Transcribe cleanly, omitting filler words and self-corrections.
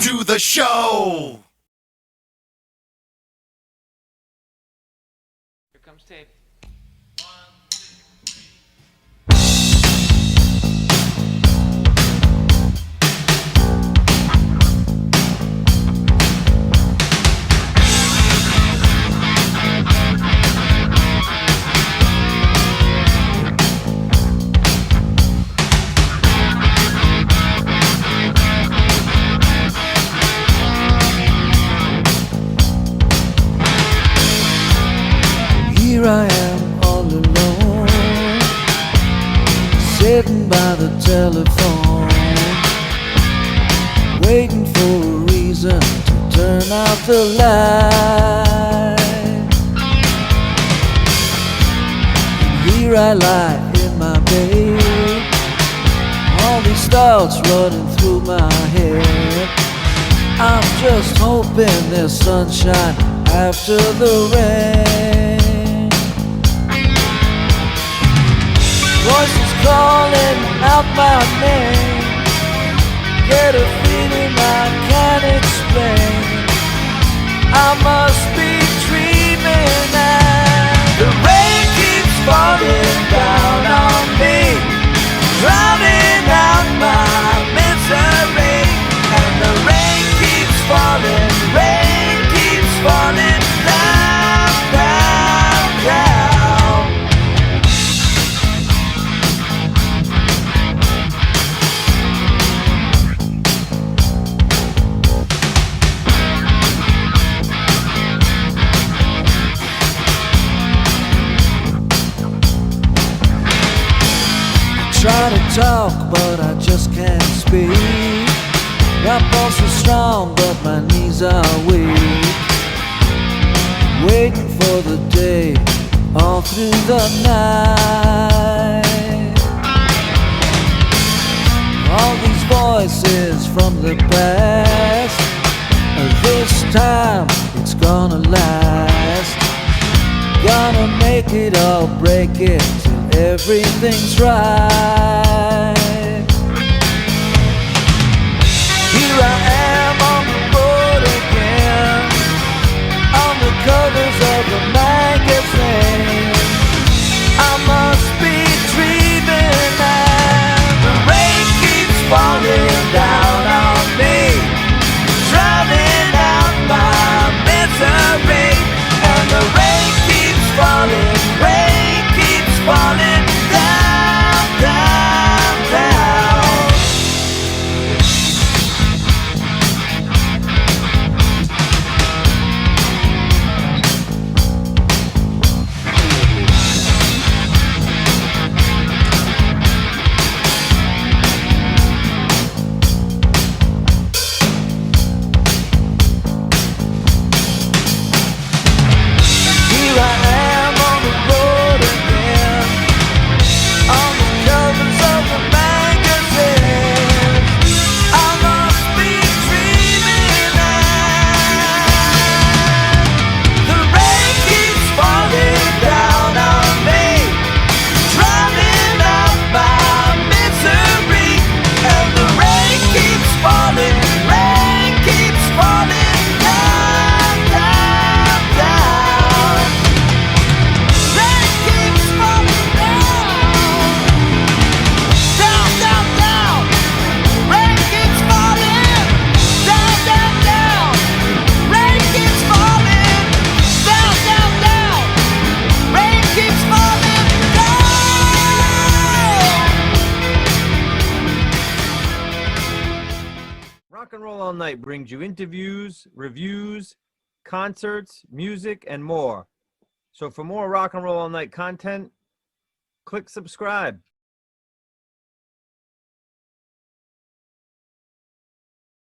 to the show. Here comes tape. Here I am all alone, sitting by the telephone, waiting for a reason to turn out the light. Here I lie in my bed, all these thoughts running through my head. I'm just hoping there's sunshine after the rain. Voices calling out my name, get a feeling I can't explain. I must be dreaming and the rain keeps falling down on me, drowning out my misery. And the rain keeps falling down, down, down. Try to talk, but I just can't speak. My pulse is strong, but my knees are weak. Waiting for the day, all through the night. All these voices from the past, this time it's gonna last. Gonna make it or break it till everything's right. Here I am on the road again, on the covers of the magazine. I must be dreaming and the rain keeps falling down on me, drowning out my misery. And the rain keeps falling down, down, down. Here I am on the road again, on the covers of the magazine. I must be dreaming and the rain keeps falling down on me, drowning out my misery. And the rain keeps falling down, down, down. Rain keeps falling down, down, down, down. Rain keeps falling down, down, down. Rain keeps falling down, down, down. Rain keeps falling down. Rock and Roll All Night brings you interviews, reviews, concerts, music, and more. So for more Rock and Roll All Night content, click subscribe.